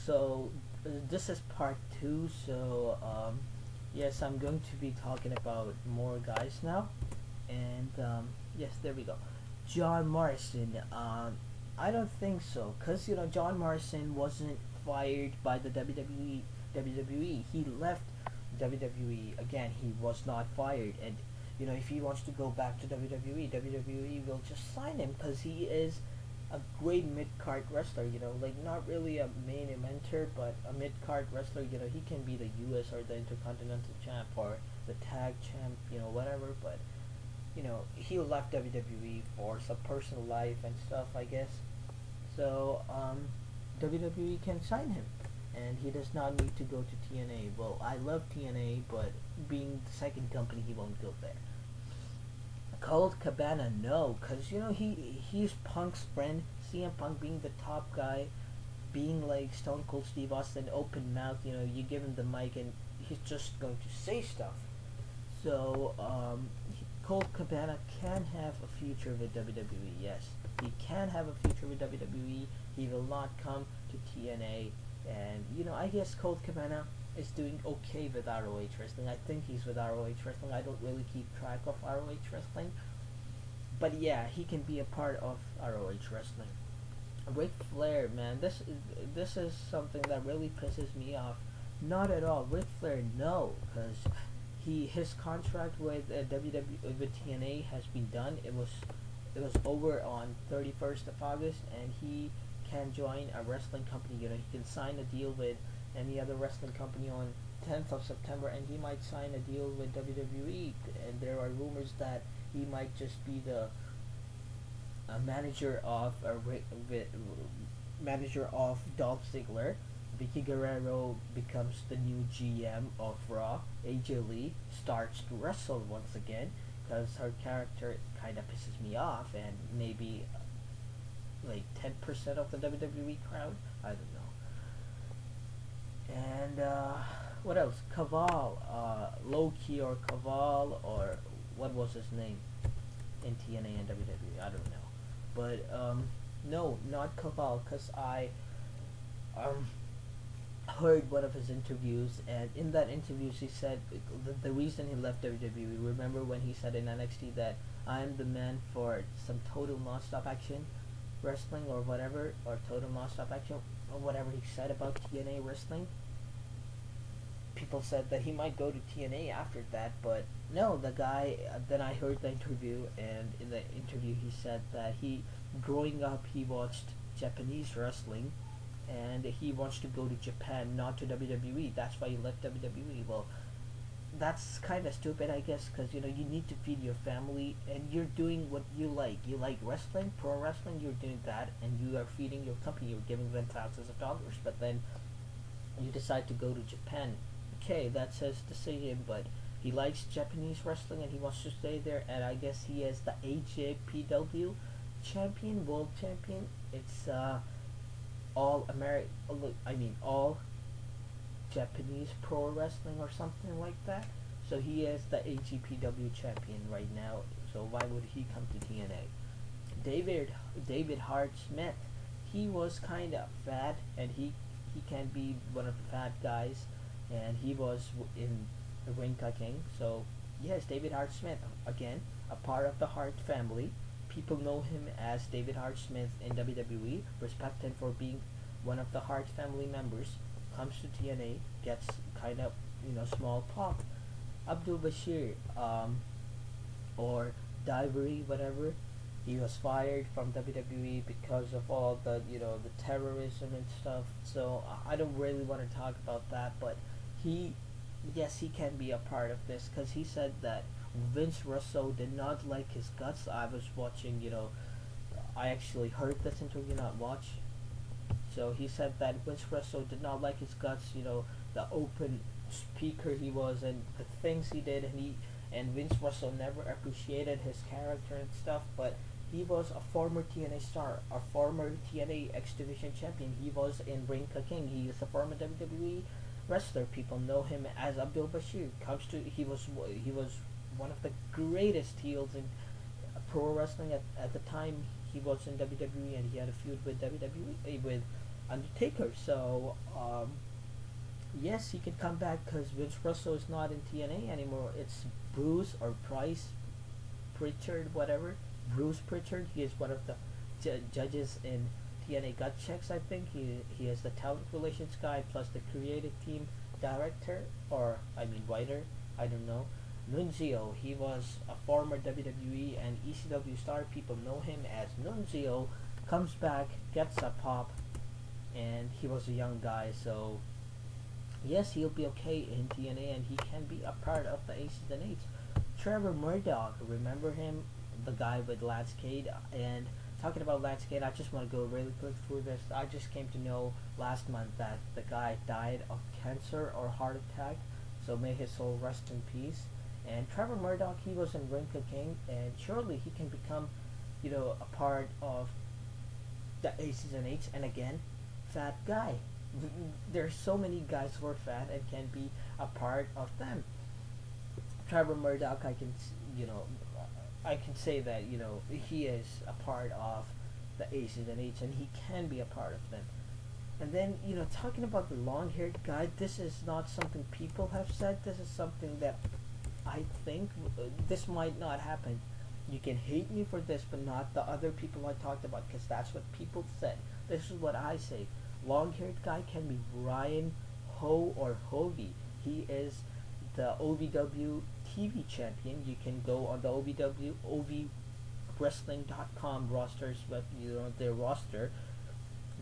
So this is part two. So yes, I'm going to be talking about more guys now, and yes, there we go. John Morrison. I don't think so, cause John Morrison wasn't fired by the WWE. WWE. He left WWE again. He was not fired, and if he wants to go back to WWE, WWE will just sign him because he is a great mid card wrestler. Like not really a main eventer, but a mid card wrestler. He can be the U.S. or the Intercontinental Champ or the Tag Champ. Whatever. But he left WWE for some personal life and stuff, I guess. So WWE can sign him, and he does not need to go to TNA. Well, I love TNA, but being the second company, he won't go there. Colt Cabana, no, cause he's Punk's friend. CM Punk being the top guy, being like Stone Cold Steve Austin, open mouth. You give him the mic and he's just going to say stuff. So Colt Cabana can have a future with WWE. Yes, he can have a future with WWE. He will not come to TNA, and I guess Colt Cabana is doing okay with ROH Wrestling. I think he's with ROH Wrestling. I don't really keep track of ROH Wrestling. But yeah, he can be a part of ROH Wrestling. Ric Flair, man, this is something that really pisses me off. Not at all. Ric Flair, no, because his contract with WWE with TNA has been done. It was over on 31st of August, and he can join a wrestling company. He can sign a deal with any other wrestling company on 10th of September, and he might sign a deal with WWE. And there are rumors that he might just be the manager of Dolph Ziggler. Vicky Guerrero becomes the new GM of Raw. AJ Lee starts to wrestle once again because her character kind of pisses me off, and maybe like 10% of the WWE crowd. I don't know. And what else? Caval, Loki or Caval, or what was his name in TNA and WWE? I don't know. But no, not Caval, because I heard one of his interviews, and in that interview he said the reason he left WWE. Remember when he said in NXT that I'm the man for some total non-stop action wrestling or whatever, or total non-stop action, or whatever he said about TNA wrestling. People said that he might go to TNA after that, but no, the guy, then I heard the interview, and in the interview he said that growing up, he watched Japanese wrestling, and he wants to go to Japan, not to WWE. That's why he left WWE. Well, that's kind of stupid, I guess, because you need to feed your family, and you're doing what you like. You like wrestling, pro wrestling. You're doing that, and you are feeding your company. You're giving them thousands of dollars, but then you decide to go to Japan. Okay, that's his decision, but he likes Japanese wrestling and he wants to stay there. And I guess he is the AJPW champion, world champion. It's all all Japanese pro wrestling or something like that. So he is the AGPW champion right now. So why would he come to TNA? David Hart Smith, he was kind of fat, and he can be one of the fat guys, and he was in the Ring King. So yes, David Hart Smith, again a part of the Hart family. People know him as David Hart Smith in WWE, respect him for being one of the Hart family members. Comes to TNA, gets kind of small pop. Abdul Bashir, or Divery, whatever, he was fired from WWE because of all the the terrorism and stuff. So I don't really want to talk about that, but yes, he can be a part of this because he said that Vince Russo did not like his guts. I was watching, I actually heard this interview, not watch. So he said that Vince Russo did not like his guts, the open speaker he was and the things he did, and Vince Russo never appreciated his character and stuff. But he was a former TNA star, a former TNA X Division champion. He was in Ring King. He is a former WWE wrestler. People know him as Abdul Bashir. He was one of the greatest heels in pro wrestling at the time. He was in WWE, and he had a feud with WWE with Undertaker. So yes, he could come back because Vince Russell is not in TNA anymore. It's Bruce or Price Pritchard, whatever. Bruce Pritchard. He is one of the judges in TNA Gut Checks. I think he is the talent relations guy plus the creative team director, or I mean writer. I don't know. Nunzio. He was a former WWE and ECW star. People know him as Nunzio. Comes back, gets a pop, and he was a young guy, so yes, he'll be okay in TNA, and he can be a part of the Aces and Eights. Trevor Murdoch, remember him, the guy with Lance Cade? And talking about Lance Cade, I just want to go really quick through this. I just came to know last month that the guy died of cancer or heart attack, so may his soul rest in peace. And Trevor Murdoch, he was in Ring King, and surely he can become, a part of the Aces and Eights. And again, fat guy. There's so many guys who are fat and can be a part of them. Trevor Murdoch, I can say that he is a part of the Aces and Eights, and he can be a part of them. And then talking about the long-haired guy, this is not something people have said. This is something that I think this might not happen. You can hate me for this, but not the other people I talked about, because that's what people said. This is what I say. Long-haired guy can be Ryan Ho or Hovey. He is the OVW TV champion. You can go on the OVWrestling.com rosters, but their roster.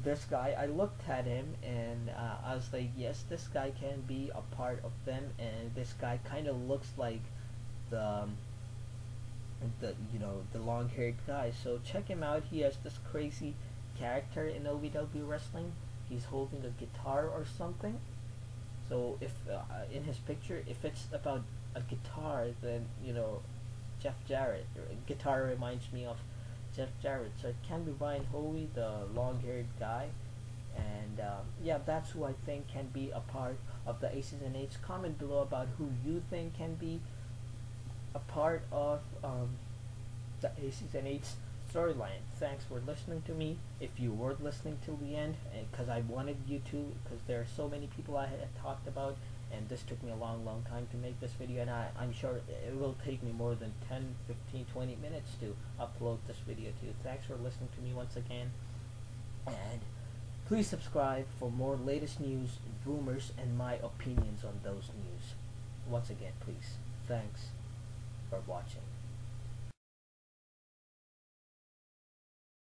This guy, I looked at him and I was like, yes, this guy can be a part of them, and this guy kind of looks like the long-haired guy. So check him out. He has this crazy character in OVW wrestling. He's holding a guitar or something. So if in his picture, if it's about a guitar, then Jeff Jarrett. Guitar reminds me of Jeff Jarrett. So it can be Ryan Hoey, the long-haired guy, and yeah, that's who I think can be a part of the Aces and Eights. Comment below about who you think can be a part of the Aces and Eights storyline. Thanks for listening to me. If you were listening till the end, because I wanted you to, because there are so many people I had talked about, and this took me a long time to make this video, and I'm sure it will take me more than 10, 15, 20 minutes to upload this video too. Thanks for listening to me once again, and please subscribe for more latest news, rumors, and my opinions on those news. Once again, please. Thanks for watching.